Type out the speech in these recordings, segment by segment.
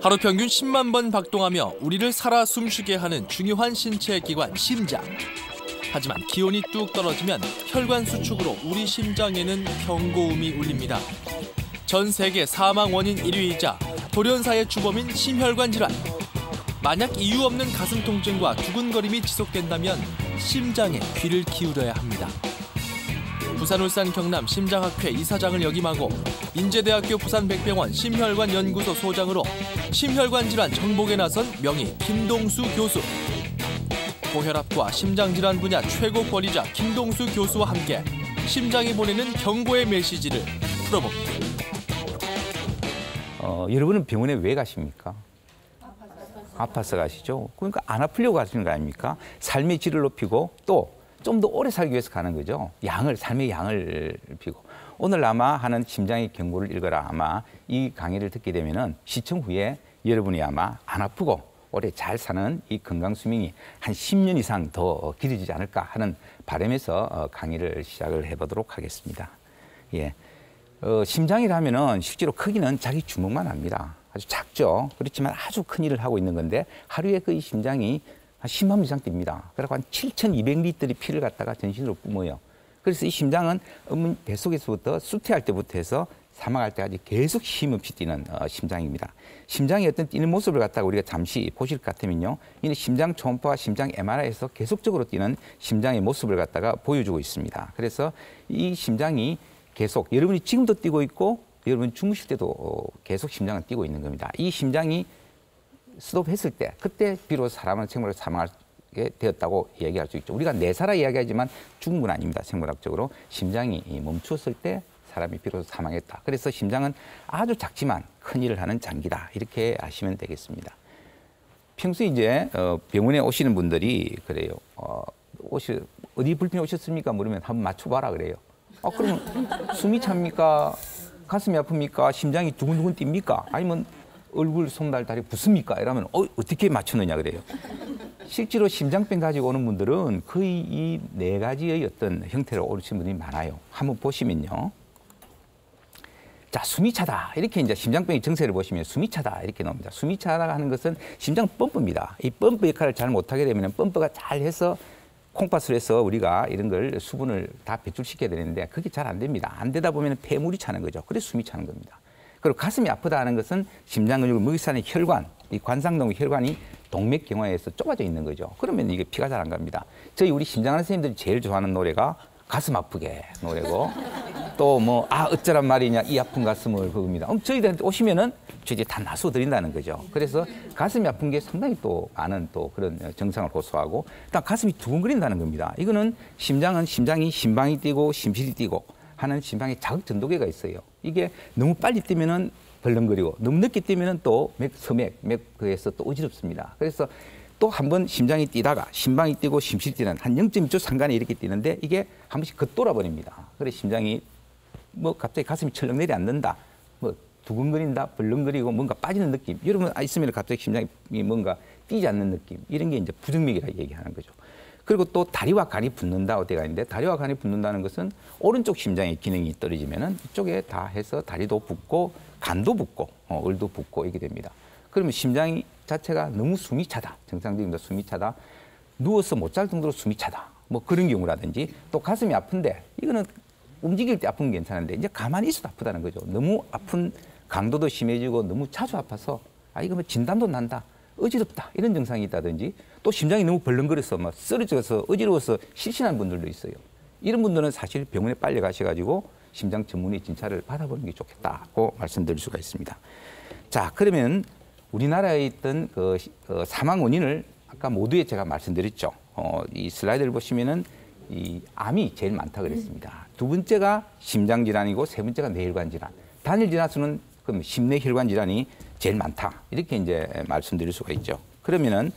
하루 평균 10만 번 박동하며 우리를 살아 숨쉬게 하는 중요한 신체 기관 심장. 하지만 기온이 뚝 떨어지면 혈관 수축으로 우리 심장에는 경고음이 울립니다. 전 세계 사망 원인 1위이자 돌연사의 주범인 심혈관 질환. 만약 이유 없는 가슴 통증과 두근거림이 지속된다면 심장에 귀를 기울여야 합니다. 부산, 울산, 경남 심장학회 이사장을 역임하고 인제대학교 부산백병원 심혈관연구소 소장으로 심혈관 질환 정복에 나선 명의 김동수 교수. 고혈압과 심장질환 분야 최고 권위자 김동수 교수와 함께 심장이 보내는 경고의 메시지를 풀어봅니다. 여러분은 병원에 왜 가십니까? 아파서 가시죠. 그러니까 안 아프려고 가시는 거 아닙니까? 삶의 질을 높이고 또 좀 더 오래 살기 위해서 가는 거죠. 삶의 양을 피고. 오늘 아마 하는 심장의 경고를 읽어라 아마 이 강의를 듣게 되면은 시청 후에 여러분이 아마 안 아프고 오래 잘 사는 이 건강 수명이 한 10년 이상 더 길어지지 않을까 하는 바람에서 강의를 시작을 해보도록 하겠습니다. 예. 심장이라면은 실제로 크기는 자기 주먹만 합니다. 아주 작죠. 그렇지만 아주 큰 일을 하고 있는 건데 하루에 그 이 심장이 한 10만 번 이상 뜁니다. 그래서 한 7,200리터의 피를 갖다가 전신으로 뿜어요. 그래서 이 심장은 어머니 뱃속에서부터 수태할 때부터 해서 사망할 때까지 계속 쉼없이 뛰는 심장입니다. 심장의 어떤 뛰는 모습을 갖다가 우리가 잠시 보실 것 같으면요. 이는 심장 초음파와 심장 MRI에서 계속적으로 뛰는 심장의 모습을 갖다가 보여주고 있습니다. 그래서 이 심장이 계속 여러분이 지금도 뛰고 있고 여러분 주무실 때도 계속 심장은 뛰고 있는 겁니다. 이 심장이 스톱했을 때 그때 비로소 사람은 생물을 사망하게 되었다고 얘기할 수 있죠. 우리가 내살아 이야기하지만 죽은 건 아닙니다. 생물학적으로 심장이 멈추었을 때 사람이 비로소 사망했다. 그래서 심장은 아주 작지만 큰 일을 하는 장기다. 이렇게 아시면 되겠습니다. 평소에 이제 병원에 오시는 분들이 그래요. 어디 불편히 오셨습니까? 물으면 한번 맞춰봐라 그래요. 그러면 숨이 찹니까? 가슴이 아픕니까? 심장이 두근두근 뜁니까? 아니면 얼굴, 손발, 다리 붓습니까? 이러면 어떻게 맞추느냐 그래요. 실제로 심장병 가지고 오는 분들은 거의 이 네 가지의 어떤 형태로 오시는 분들이 많아요. 한번 보시면요. 자, 숨이 차다. 이렇게 이제 심장병의 증세를 보시면 숨이 차다. 이렇게 나옵니다. 숨이 차다 하는 것은 심장 펌프입니다. 이 펌프 역할을 잘 못하게 되면 펌프가 잘 해서 콩팥을 해서 우리가 이런 걸 수분을 다 배출시켜야 되는데 그게 잘 안 됩니다. 안 되다 보면 폐물이 차는 거죠. 그래서 숨이 차는 겁니다. 그리고 가슴이 아프다 하는 것은 심장 근육을 먹이 사는 혈관, 이 관상동 혈관이 동맥경화에서 좁아져 있는 거죠. 그러면 이게 피가 잘 안 갑니다. 우리 심장하는 선생님들이 제일 좋아하는 노래가 가슴 아프게 노래고 또 뭐 어쩌란 말이냐 이 아픈 가슴을 그겁니다. 저희들한테 오시면은 저희들이 다 나서 드린다는 거죠. 그래서 가슴이 아픈 게 상당히 또 많은 또 그런 증상을 호소하고 일단 가슴이 두근거린다는 겁니다. 이거는 심장이 심방이 뛰고 심실이 뛰고 하는 심장의 자극 전도계가 있어요. 이게 너무 빨리 뛰면은 벌렁거리고 너무 늦게 뛰면은 또 맥에서 또 어지럽습니다. 그래서 또 한 번 심장이 뛰다가 심방이 뛰고 심실이 뛰는 한 0.2초 상간에 이렇게 뛰는데 이게 한 번씩 겉돌아 버립니다. 그래 심장이 갑자기 가슴이 철렁 내려앉는다. 두근거린다, 벌렁거리고 뭔가 빠지는 느낌. 여러분 있으면 갑자기 심장이 뭔가 뛰지 않는 느낌. 이런 게 이제 부정맥이라 얘기하는 거죠. 그리고 또 다리와 간이 붙는다 어때가 있는데 다리와 간이 붙는다는 것은 오른쪽 심장의 기능이 떨어지면은 이쪽에 다 해서 다리도 붓고 간도 붓고 을도 붓고 이게 됩니다. 그러면 심장이 자체가 너무 숨이 차다. 정상적인 숨이 차다. 누워서 못 잘 정도로 숨이 차다. 그런 경우라든지 또 가슴이 아픈데 이거는 움직일 때 아픈 게 괜찮은데 이제 가만히 있어도 아프다는 거죠. 너무 아픈 강도도 심해지고 너무 자주 아파서 이거 진단도 난다. 어지럽다. 이런 증상이 있다든지 또 심장이 너무 벌렁거려서 쓰러져서 어지러워서 실신한 분들도 있어요. 이런 분들은 사실 병원에 빨리 가셔가지고 심장 전문의 진찰을 받아보는 게 좋겠다고 말씀드릴 수가 있습니다. 자, 그러면 우리나라에 있던 사망 원인을 아까 모두에 제가 말씀드렸죠. 이 슬라이드를 보시면은 이 암이 제일 많다 그랬습니다. 두 번째가 심장 질환이고 세 번째가 뇌혈관 질환. 단일 질환 수는 그럼 심뇌혈관 질환이 제일 많다. 이렇게 이제 말씀드릴 수가 있죠. 그러면은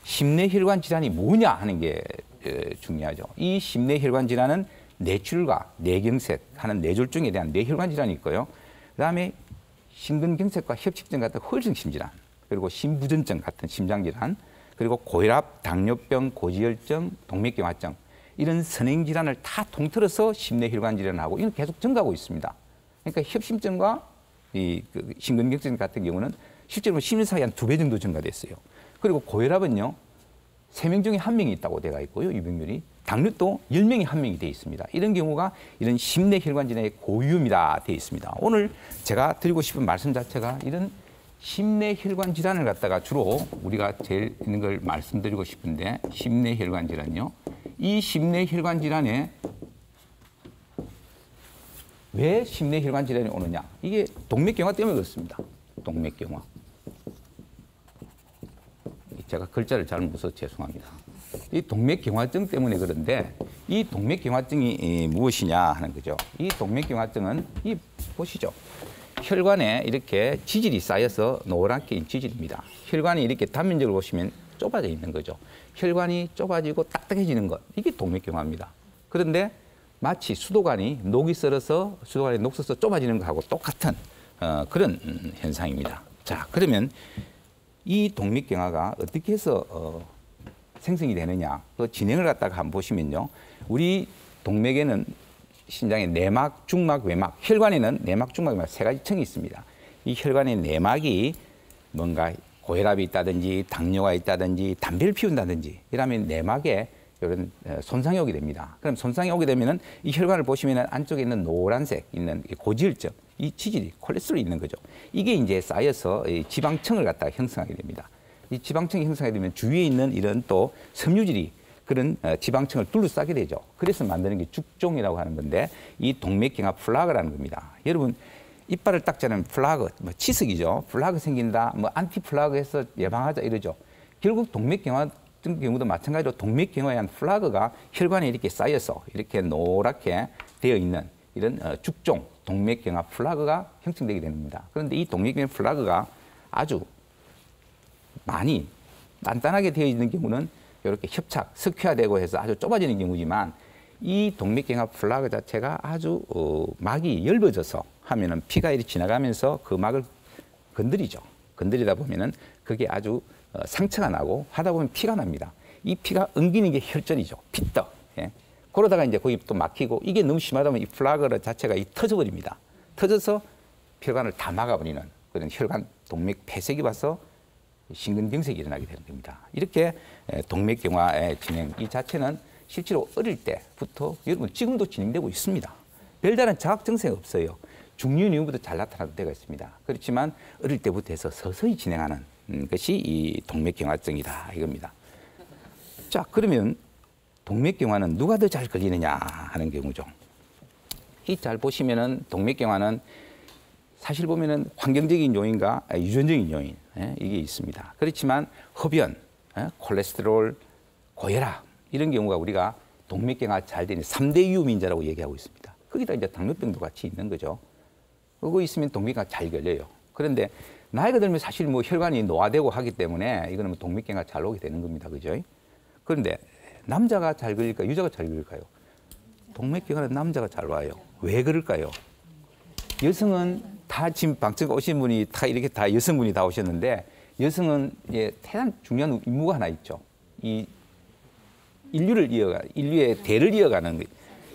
심뇌혈관 질환이 뭐냐 하는 게 중요하죠. 이 심뇌혈관 질환은 뇌출과 뇌경색 하는 뇌졸중에 대한 뇌혈관 질환이 있고요. 그다음에 심근경색과 협식증 같은 허혈성 질환, 그리고 심부전증 같은 심장 질환, 그리고 고혈압, 당뇨병, 고지혈증, 동맥경화증 이런 선행 질환을 다 통틀어서 심뇌혈관 질환하고 이는 계속 증가하고 있습니다. 그러니까 협심증과 이 심근경색 같은 경우는 실제로 10년 사이에 한 2배 정도 증가됐어요. 그리고 고혈압은요. 3명 중에 1명이 있다고 되어 있고요. 유병률이. 당뇨도 10명이 1명이 되어 있습니다. 이런 경우가 이런 심내 혈관 질환의 고위험이다 되어 있습니다. 오늘 제가 드리고 싶은 말씀 자체가 이런 심내 혈관 질환을 갖다가 주로 우리가 제일 있는 걸 말씀드리고 싶은데 심내 혈관 질환요. 이 심내 혈관 질환에 왜 심내 혈관 질환이 오느냐? 이게 동맥경화 때문에 그렇습니다. 동맥경화. 제가 글자를 잘못 써서 죄송합니다. 이 동맥경화증 때문에 그런데 이 동맥경화증이 무엇이냐 하는 거죠. 이 동맥경화증은 이 보시죠. 혈관에 이렇게 지질이 쌓여서 노랗게 지질입니다. 혈관이 이렇게 단면적으로 보시면 좁아져 있는 거죠. 혈관이 좁아지고 딱딱해지는 것. 이게 동맥경화입니다. 그런데 마치 수도관이 녹이 썰어서 수도관이 녹서서 좁아지는 것하고 똑같은 그런 현상입니다. 자, 그러면 이 동맥경화가 어떻게 해서 생성이 되느냐, 그 진행을 갖다가 한번 보시면요. 우리 동맥에는 심장에 내막, 중막, 외막, 혈관에는 내막, 중막, 외막 3가지 층이 있습니다. 이 혈관의 내막이 뭔가 고혈압이 있다든지 당뇨가 있다든지 담배를 피운다든지 이러면 내막에 이런 손상이 오게 됩니다. 그럼 손상이 오게 되면은 이 혈관을 보시면은 안쪽에 있는 노란색 있는 고지혈증, 이 지질이 콜레스테롤이 있는 거죠. 이게 이제 쌓여서 이 지방층을 갖다가 형성하게 됩니다. 이 지방층이 형성하게 되면 주위에 있는 이런 또 섬유질이 그런 지방층을 둘러싸게 되죠. 그래서 만드는 게 죽종이라고 하는 건데 이 동맥경화 플라그라는 겁니다. 여러분 이빨을 닦자면 플라그, 뭐 치석이죠. 플라그 생긴다, 뭐 안티 플라그 해서 예방하자 이러죠. 결국 동맥경화 같은 경우도 마찬가지로 동맥경화에 의한 플라그가 혈관에 이렇게 쌓여서 이렇게 노랗게 되어 있는 이런 죽종, 동맥경화 플라그가 형성되게 됩니다. 그런데 이 동맥경화 플라그가 아주 많이 단단하게 되어 있는 경우는 이렇게 협착, 석회화되고 해서 아주 좁아지는 경우지만 이 동맥경화 플라그 자체가 아주 막이 엷어져서 하면은 피가 이렇게 지나가면서 그 막을 건드리죠. 건드리다 보면은 그게 아주 상처가 나고 하다 보면 피가 납니다. 이 피가 엉기는 게 혈전이죠. 피떡. 예. 그러다가 이제 거기 또 막히고 이게 너무 심하다면 이 플라그 자체가 터져버립니다. 터져서 혈관을 다 막아버리는 그런 혈관 동맥 폐색이 와서 심근경색이 일어나게 되는 겁니다. 이렇게 동맥경화의 진행 이 자체는 실제로 어릴 때부터 여러분 지금도 진행되고 있습니다. 별다른 자각 증세가 없어요. 중년 이후부터 잘 나타날 때가 있습니다. 그렇지만 어릴 때부터 해서 서서히 진행하는 것이 이 동맥경화증이다 이겁니다. 자, 그러면 동맥경화는 누가 더 잘 걸리느냐 하는 경우죠. 이 잘 보시면은 동맥경화는 사실 보면은 환경적인 요인과 유전적인 요인 이게 있습니다. 그렇지만 흡연, 콜레스테롤, 고혈압 이런 경우가 우리가 동맥경화 잘 되는 3대 위험인자라고 얘기하고 있습니다. 거기다 이제 당뇨병도 같이 있는 거죠. 그거 있으면 동맥경화 잘 걸려요. 그런데 나이가 들면 사실 뭐 혈관이 노화되고 하기 때문에 이거는 뭐 동맥경화 잘 오게 되는 겁니다. 그죠? 그런데 남자가 잘 걸릴까요? 여자가 잘 걸릴까요? 동맥경화는 남자가 잘 와요. 왜 그럴까요? 여성은 다 지금 방청 오신 분이 다 이렇게 다 여성분이 다 오셨는데 여성은 대단히 중요한 임무가 하나 있죠. 이 인류의 대를 이어가는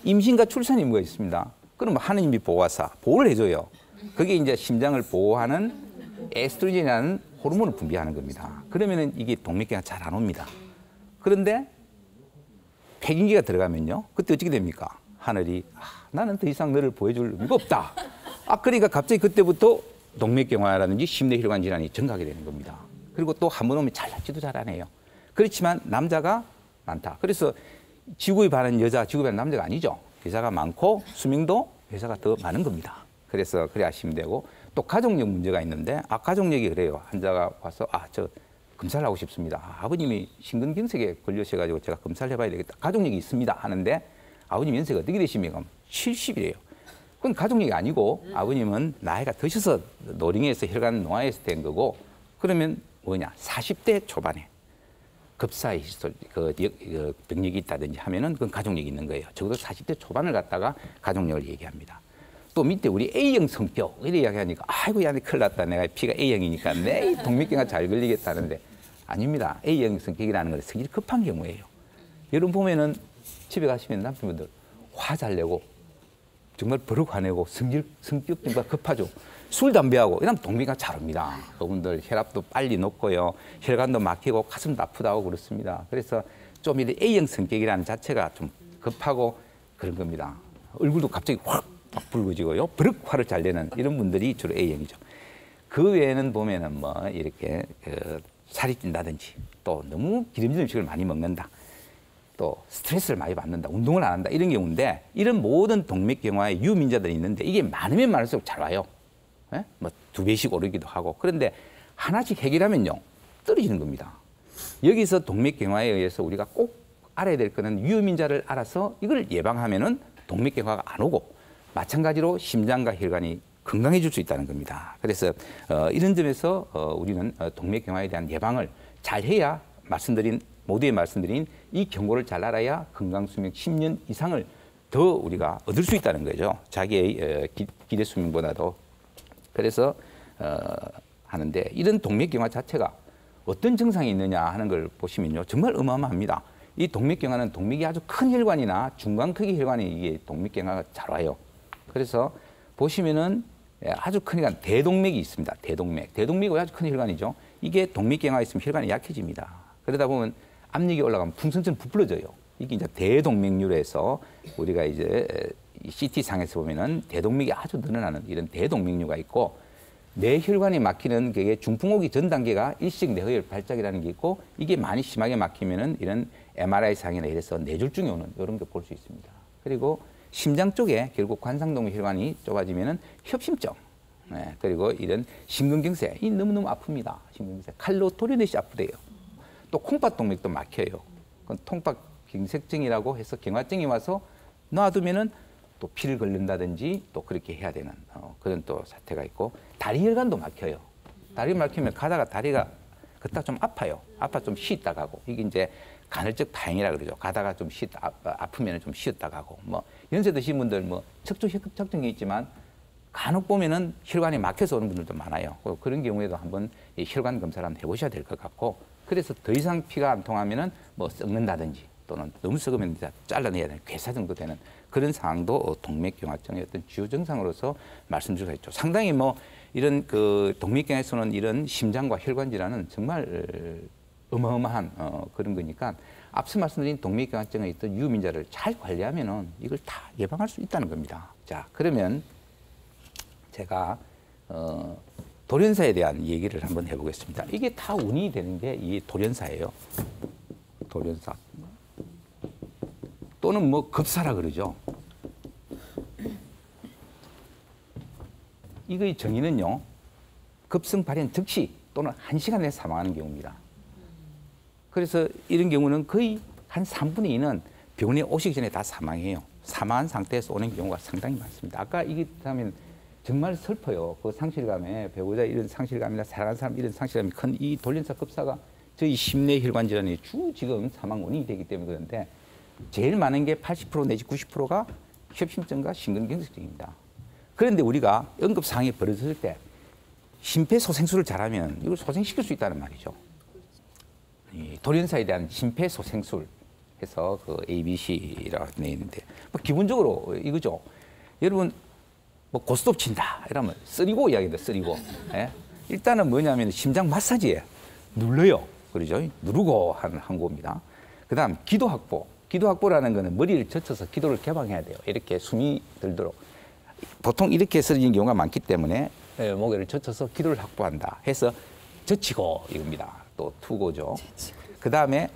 임신과 출산 임무가 있습니다. 그럼 하느님이 보호사, 보호를 해줘요. 그게 이제 심장을 보호하는 에스트로겐이라는 호르몬을 분비하는 겁니다. 그러면은 이게 동맥경화 잘 안 옵니다. 그런데 폐경기가 들어가면요. 그때 어떻게 됩니까? 하늘이 나는 더 이상 너를 보여줄 의미가 없다. 그러니까 갑자기 그때부터 동맥경화라든지 심내혈관 질환이 증가하게 되는 겁니다. 그리고 또 한 번 오면 잘 낫지도 잘 안 해요. 그렇지만 남자가 많다. 그래서 지구에 반한 여자, 지구에 반한 남자가 아니죠. 여자가 많고 수명도 여자가 더 많은 겁니다. 그래서 그래 하시면 되고 또 가족력 문제가 있는데 가족력이 그래요. 환자가 와서 저 검사를 하고 싶습니다. 아버님이 심근경색에 걸려셔가지고 제가 검사를 해봐야 되겠다. 가족력이 있습니다 하는데 아버님 연세가 어떻게 되십니까? 70이래요. 그건 가족력이 아니고 아버님은 나이가 드셔서 노령에서 혈관 노화에서 된 거고 그러면 뭐냐 40대 초반에 급사의 병력이 있다든지 하면은 그건 가족력이 있는 거예요. 적어도 40대 초반을 갖다가 가족력을 얘기합니다. 또 밑에 우리 A형 성격 이래 이야기하니까 아이고 야 큰일 났다. 내가 피가 A형이니까 내 동맥경화 잘 걸리겠다는데 아닙니다. A형 성격이라는 건 성질이 급한 경우예요. 여러분 보면은 집에 가시면 남편분들 화 잘 내고 정말 버럭 화내고 성격증가 급하죠. 술, 담배하고 이러면 동맥이 잘 옵니다. 그분들 혈압도 빨리 높고요. 혈관도 막히고 가슴도 아프다고 그렇습니다. 그래서 좀 이런 A형 성격이라는 자체가 좀 급하고 그런 겁니다. 얼굴도 갑자기 확 붉어지고요. 버럭 화를 잘 내는 이런 분들이 주로 A형이죠. 그 외에는 보면은 뭐 이렇게 살이 찐다든지 또 너무 기름진 음식을 많이 먹는다. 또 스트레스를 많이 받는다. 운동을 안 한다. 이런 경우인데 이런 모든 동맥경화의 유민자들이 있는데 이게 많으면 많을수록 잘 와요. 예? 뭐 2배씩 오르기도 하고. 그런데 하나씩 해결하면요. 떨어지는 겁니다. 여기서 동맥경화에 의해서 우리가 꼭 알아야 될 거는 유민자를 알아서 이걸 예방하면은 동맥경화가 안 오고 마찬가지로 심장과 혈관이 건강해질 수 있다는 겁니다. 그래서 이런 점에서 우리는 동맥경화에 대한 예방을 잘 해야 모두에 말씀드린 이 경고를 잘 알아야 건강수명 10년 이상을 더 우리가 얻을 수 있다는 거죠. 자기의 기대수명보다도. 그래서 하는데 이런 동맥경화 자체가 어떤 증상이 있느냐 하는 걸 보시면요. 정말 어마어마합니다. 이 동맥경화는 동맥이 아주 큰 혈관이나 중간 크기 혈관에 이게 동맥경화가 잘 와요. 그래서 보시면은 아주 큰 혈관, 대동맥이 있습니다. 대동맥이 아주 큰 혈관이죠. 이게 동맥경화가 있으면 혈관이 약해집니다. 그러다 보면 압력이 올라가면 풍선처럼 부풀어져요. 이게 이제 대동맥류에서 우리가 이제 CT 상에서 보면은 대동맥이 아주 늘어나는 이런 대동맥류가 있고 뇌혈관이 막히는 게 중풍호기 전 단계가 일식 뇌허혈 발작이라는 게 있고 이게 많이 심하게 막히면은 이런 MRI 상이나 이래서 뇌졸중이 오는 이런 거 볼 수 있습니다. 그리고 심장 쪽에 결국 관상동 혈관이 좁아지면은 협심증, 그리고 이런 심근경색, 이 너무너무 아픕니다. 심근경색, 칼로 도려내시 아프대요. 또 콩팥동맥도 막혀요. 그건 통팥경색증이라고 해서 경화증이 와서 놔두면은 또 피를 걸린다든지 또 그렇게 해야 되는 그런 또 사태가 있고 다리 혈관도 막혀요. 다리 막히면 가다가 다리가 그딱 좀 아파요. 아파 좀 쉬었다 가고 이게 이제 간헐적 파행이라 그러죠. 가다가 좀 아프면 좀 쉬었다 가고 뭐 연세 드신 분들 뭐 척추 협착증이 있지만 간혹 보면은 혈관이 막혀서 오는 분들도 많아요. 그런 경우에도 한번 혈관 검사를 한번 해보셔야 될 것 같고 그래서 더 이상 피가 안 통하면은 뭐 썩는다든지 또는 너무 썩으면 이제 잘라내야 되는 괴사 정도 되는 그런 상황도 동맥경화증의 어떤 주요 증상으로서 말씀드릴 수 있죠. 상당히 뭐 이런 그 동맥경화에서는 이런 심장과 혈관 질환은 정말 어마어마한 그런 거니까 앞서 말씀드린 동맥경화증에 있던 유민자를 잘 관리하면은 이걸 다 예방할 수 있다는 겁니다. 자, 그러면 제가 돌연사에 대한 얘기를 한번 해보겠습니다. 이게 다 운이 되는 게 이 돌연사예요. 돌연사. 또는 뭐 급사라 그러죠. 이거의 정의는요. 급성 발현 즉시 또는 1시간 내에 사망하는 경우입니다. 그래서 이런 경우는 거의 한 3분의 2는 병원에 오시기 전에 다 사망해요. 사망한 상태에서 오는 경우가 상당히 많습니다. 아까 이게 하면 정말 슬퍼요. 그 상실감에 배우자 이런 상실감이나 사랑하는 사람 이런 상실감이 큰 이 돌연사 급사가 저희 심내 혈관 질환의 주 지금 사망 원인이 되기 때문에 그런데 제일 많은 게 80% 내지 90%가 협심증과 심근경색증입니다. 그런데 우리가 응급상황이 벌어졌을 때 심폐소생술을 잘하면 이걸 소생시킬 수 있다는 말이죠. 이 돌연사에 대한 심폐소생술 해서 그 ABC라고 되어 있는데 뭐 기본적으로 이거죠. 여러분 뭐 고스톱 친다 이러면 쓰리고 이야기합니다. 쓰리고. 예? 일단은 뭐냐면 심장 마사지에 눌러요. 그러죠. 누르고 하는 항구입니다. 그다음 기도 확보. 기도 확보라는 거는 머리를 젖혀서 기도를 개방해야 돼요. 이렇게 숨이 들도록. 보통 이렇게 쓰러지는 경우가 많기 때문에 목을 젖혀서 기도를 확보한다 해서 젖히고 이겁니다. 또 투고죠. 그 다음에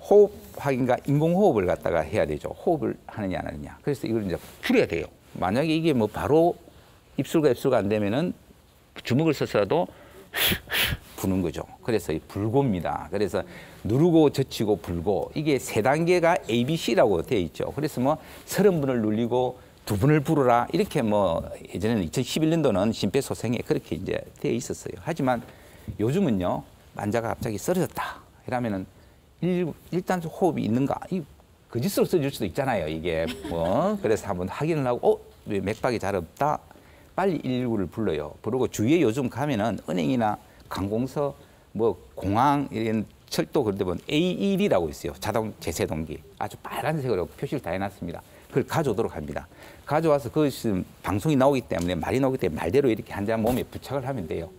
호흡 확인과 인공호흡을 갖다가 해야 되죠. 호흡을 하느냐 안 하느냐. 그래서 이걸 이제 풀어야 돼요. 만약에 이게 뭐 바로 입술과 안 되면은 주먹을 써서라도 부는 거죠. 그래서 이 불고입니다. 그래서 누르고 젖히고 불고 이게 3단계가 ABC라고 되어 있죠. 그래서 뭐 30분을 눌리고 2분을 불어라 이렇게 뭐 예전에는 2011년도는 심폐소생에 그렇게 이제 되어 있었어요. 하지만 요즘은요 환자가 갑자기 쓰러졌다 이러면은 일단 호흡이 있는가 이 거짓으로 써줄 수도 있잖아요. 이게 뭐 그래서 한번 확인을 하고 왜 맥박이 잘 없다 빨리 119를 불러요. 부르고 주위에 요즘 가면은 은행이나 관공서 뭐 공항 이런 철도 그런 데 보면 AED라고 있어요. 자동 제세동기 아주 빨간색으로 표시를 다 해놨습니다. 그걸 가져오도록 합니다. 가져와서 그것이 방송이 나오기 때문에 말이 나오기 때문에 말대로 이렇게 한 사람 몸에 부착을 하면 돼요.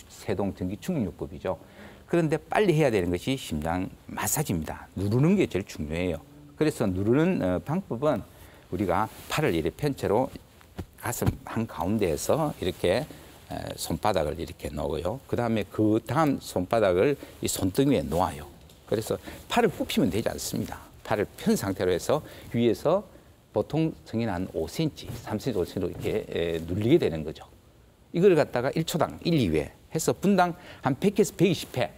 세동 전기 충격요법이죠. 그런데 빨리 해야 되는 것이 심장 마사지입니다. 누르는 게 제일 중요해요. 그래서 누르는 방법은 우리가 팔을 이렇게 편채로 가슴 한 가운데에서 이렇게 손바닥을 이렇게 놓고요. 그 다음에 그 다음 손바닥을 이 손등 위에 놓아요. 그래서 팔을 굽히면 되지 않습니다. 팔을 편 상태로 해서 위에서 보통 성인 한 5cm, 3cm, 5cm로 이렇게 눌리게 되는 거죠. 이걸 갖다가 1초당 1, 2회 해서 분당 한 100회에서 120회.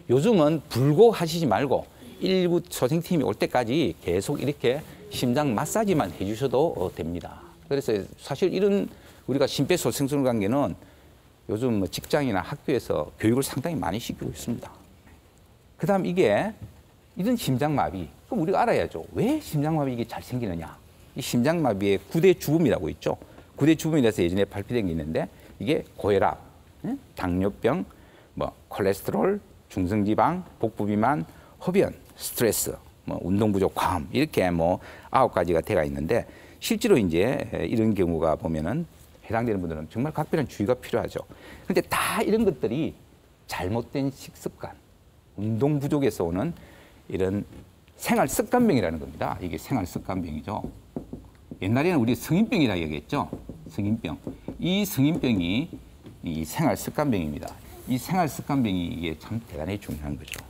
요즘은 불고 하시지 말고 119 소생팀이 올 때까지 계속 이렇게 심장 마사지만 해주셔도 됩니다. 그래서 사실 이런 우리가 심폐소생술 관계는 요즘 뭐 직장이나 학교에서 교육을 상당히 많이 시키고 있습니다. 그 다음 이게 이런 심장마비. 그럼 우리가 알아야죠. 왜 심장마비 이게 잘 생기느냐. 이 심장마비의 9대 주범이라고 있죠. 9대 주범이라서 예전에 발표된 게 있는데 이게 고혈압, 당뇨병, 뭐 콜레스테롤, 중성지방, 복부비만, 흡연, 스트레스, 뭐 운동 부족, 과음 이렇게 뭐 9가지가 돼가 있는데 실제로 이제 이런 경우가 보면은 해당되는 분들은 정말 각별한 주의가 필요하죠. 그런데 다 이런 것들이 잘못된 식습관, 운동 부족에서 오는 이런 생활 습관병이라는 겁니다. 이게 생활 습관병이죠. 옛날에는 우리 성인병이라고 얘기했죠. 성인병. 이 성인병이 이 생활 습관병입니다. 이 생활 습관병이 이게 참 대단히 중요한 거죠.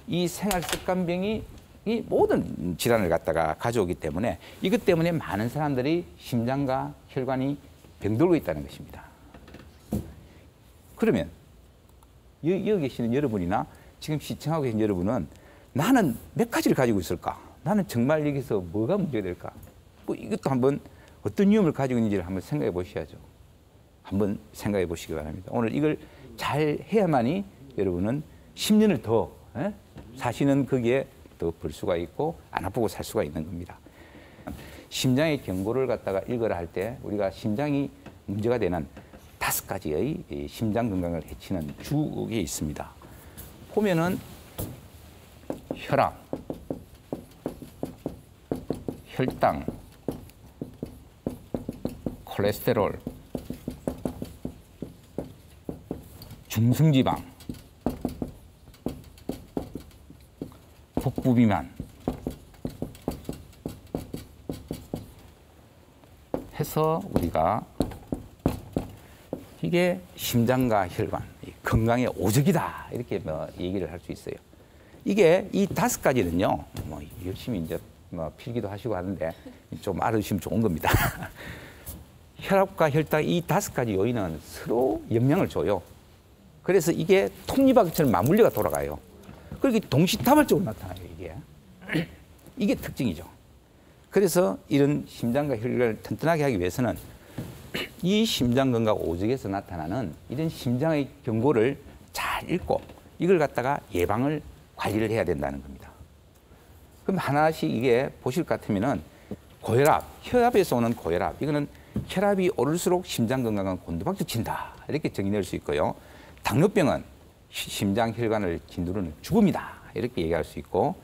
이 생활 습관병이 이 모든 질환을 갖다가 가져오기 때문에 이것 때문에 많은 사람들이 심장과 혈관이 병들고 있다는 것입니다. 그러면 여기 계시는 여러분이나 지금 시청하고 계신 여러분은 나는 몇 가지를 가지고 있을까? 나는 정말 여기서 뭐가 문제가 될까? 뭐 이것도 한번 어떤 위험을 가지고 있는지를 한번 생각해 보셔야죠. 한번 생각해 보시기 바랍니다. 오늘 이걸 잘 해야만이 여러분은 10년을 더 사시는 거기에 더 벌 수가 있고 안 아프고 살 수가 있는 겁니다. 심장의 경고를 갖다가 읽으라 할 때 우리가 심장이 문제가 되는 5가지의 심장 건강을 해치는 주에 있습니다. 보면은 혈압, 혈당, 콜레스테롤, 중성지방, 복부비만 해서 우리가 이게 심장과 혈관, 건강의 오적이다 이렇게 뭐 얘기를 할 수 있어요. 이게 이 5가지는요, 뭐 열심히 이제 뭐 필기도 하시고 하는데 좀 알아두시면 좋은 겁니다. 혈압과 혈당 이 5가지 요인은 서로 영향을 줘요. 그래서 이게 톱니바퀴처럼 맞물려가 돌아가요. 그렇게 동시다발적으로 나타나요, 이게. 이게 특징이죠. 그래서 이런 심장과 혈관을 튼튼하게 하기 위해서는 이 심장 건강 오적에서 나타나는 이런 심장의 경고를 잘 읽고 이걸 갖다가 예방을 관리를 해야 된다는 겁니다. 그럼 하나씩 이게 보실 것 같으면은 고혈압, 혈압에서 오는 고혈압, 이거는 혈압이 오를수록 심장 건강은 곤두박질 친다 이렇게 정의할 수 있고요. 당뇨병은 심장 혈관을 짓누르는 죽음이다 이렇게 얘기할 수 있고,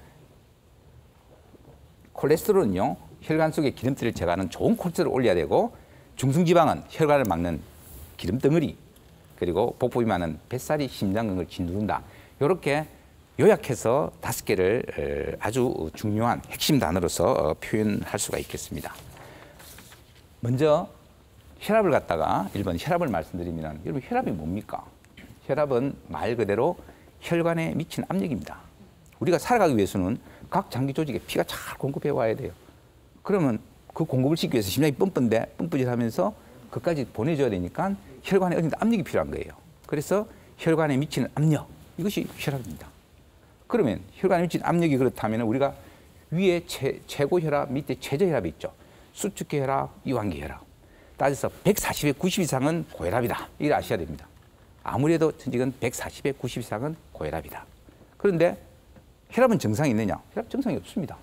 콜레스테롤은요 혈관 속에 기름들을 제거하는 좋은 콜레스테롤을 올려야 되고, 중성지방은 혈관을 막는 기름덩어리, 그리고 복부비만은 뱃살이 심장 건강을 짓누른다. 이렇게 요약해서 5개를 아주 중요한 핵심 단어로서 표현할 수가 있겠습니다. 먼저 혈압을 갖다가 1번 혈압을 말씀드리면, 여러분 혈압이 뭡니까? 혈압은 말 그대로 혈관에 미치는 압력입니다. 우리가 살아가기 위해서는 각 장기 조직에 피가 잘 공급해 와야 돼요. 그러면 그 공급을 시키기 위해서 심장이 뻔뻔질하면서 그까지 보내줘야 되니까 혈관에 어딘가 압력이 필요한 거예요. 그래서 혈관에 미치는 압력, 이것이 혈압입니다. 그러면 혈관에 미치는 압력이 그렇다면 우리가 위에 최고 혈압, 밑에 최저 혈압이 있죠. 수축기 혈압, 이완기 혈압. 따져서 140에 90 이상은 고혈압이다. 이걸 아셔야 됩니다. 아무래도 천직은 140에 90 이상은 고혈압이다. 그런데 혈압은 정상이 있느냐? 혈압 정상이 없습니다.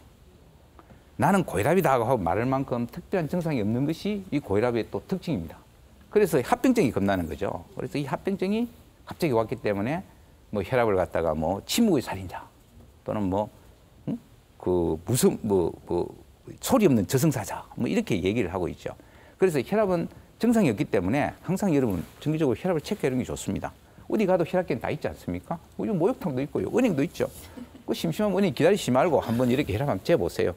나는 고혈압이다 하고 말할 만큼 특별한 증상이 없는 것이 이 고혈압의 또 특징입니다. 그래서 합병증이 겁나는 거죠. 그래서 이 합병증이 갑자기 왔기 때문에 뭐 혈압을 갖다가 뭐 침묵의 살인자 또는 뭐 그 무슨 소리 없는 저승사자 뭐 이렇게 얘기를 하고 있죠. 그래서 혈압은 정상이 없기 때문에 항상 여러분 정기적으로 혈압을 체크하는 게 좋습니다. 어디 가도 혈압계는 다 있지 않습니까? 요즘 목욕탕도 있고요, 은행도 있죠. 그 심심하면 은행 기다리지 말고 한번 이렇게 혈압 한번 재보세요.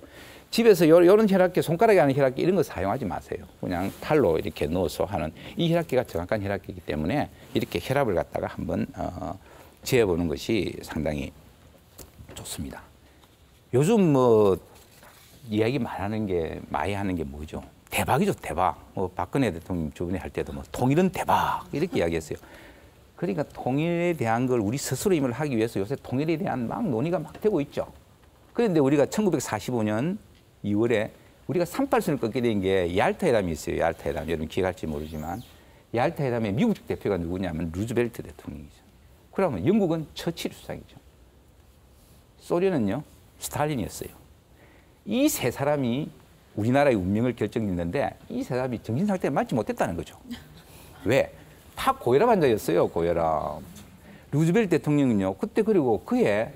집에서 이런 혈압계, 손가락에 하는 혈압계 이런 거 사용하지 마세요. 그냥 팔로 이렇게 넣어서 하는 이 혈압계가 정확한 혈압계이기 때문에 이렇게 혈압을 갖다가 한번 재보는 것이 상당히 좋습니다. 요즘 뭐 이야기 많이 하는 게 뭐죠? 대박이죠, 대박. 뭐 박근혜 대통령 주변에 할 때도 뭐 통일은 대박 이렇게 이야기했어요. 그러니까 통일에 대한 걸 우리 스스로 힘을 하기 위해서 요새 통일에 대한 막 논의가 막 되고 있죠. 그런데 우리가 1945년 2월에 우리가 38선을 꺾게 된 게 얄타 회담이 있어요. 얄타 회담. 여러분 기억할지 모르지만 얄타 회담의 미국 측 대표가 누구냐면 루즈벨트 대통령이죠. 그러면 영국은 처칠 수상이죠. 소련은요 스탈린이었어요. 이 세 사람이 우리나라의 운명을 결정짓는데 이 세 사람이 정신 상태에 맞지 못했다는 거죠. 왜? 팍 고혈압 환자였어요. 고혈압. 루즈벨트 대통령은요 그때 그리고 그해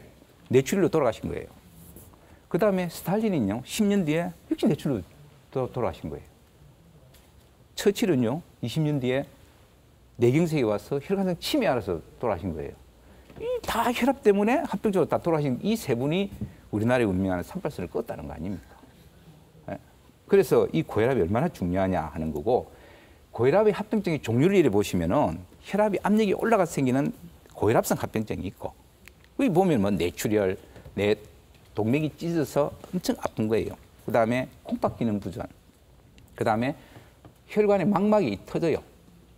뇌출혈로 돌아가신 거예요. 그 다음에 스탈린은요 10년 뒤에 역시 뇌출혈로 돌아가신 거예요. 처칠은요 20년 뒤에 뇌경색이 와서 혈관성 침에 알아서 돌아가신 거예요. 다 혈압 때문에 합병적으로 다 돌아가신 이 세 분이 우리나라의 운명하는 38선을 껐다는 거 아닙니까? 그래서 이 고혈압이 얼마나 중요하냐 하는 거고, 고혈압의 합병증의 종류를 이래 보시면은 혈압이 압력이 올라가서 생기는 고혈압성 합병증이 있고, 여기 보면 뭐 뇌출혈, 뇌 동맥이 찢어서 엄청 아픈 거예요. 그 다음에 콩팥 기능 부전, 그 다음에 혈관의 망막이 터져요.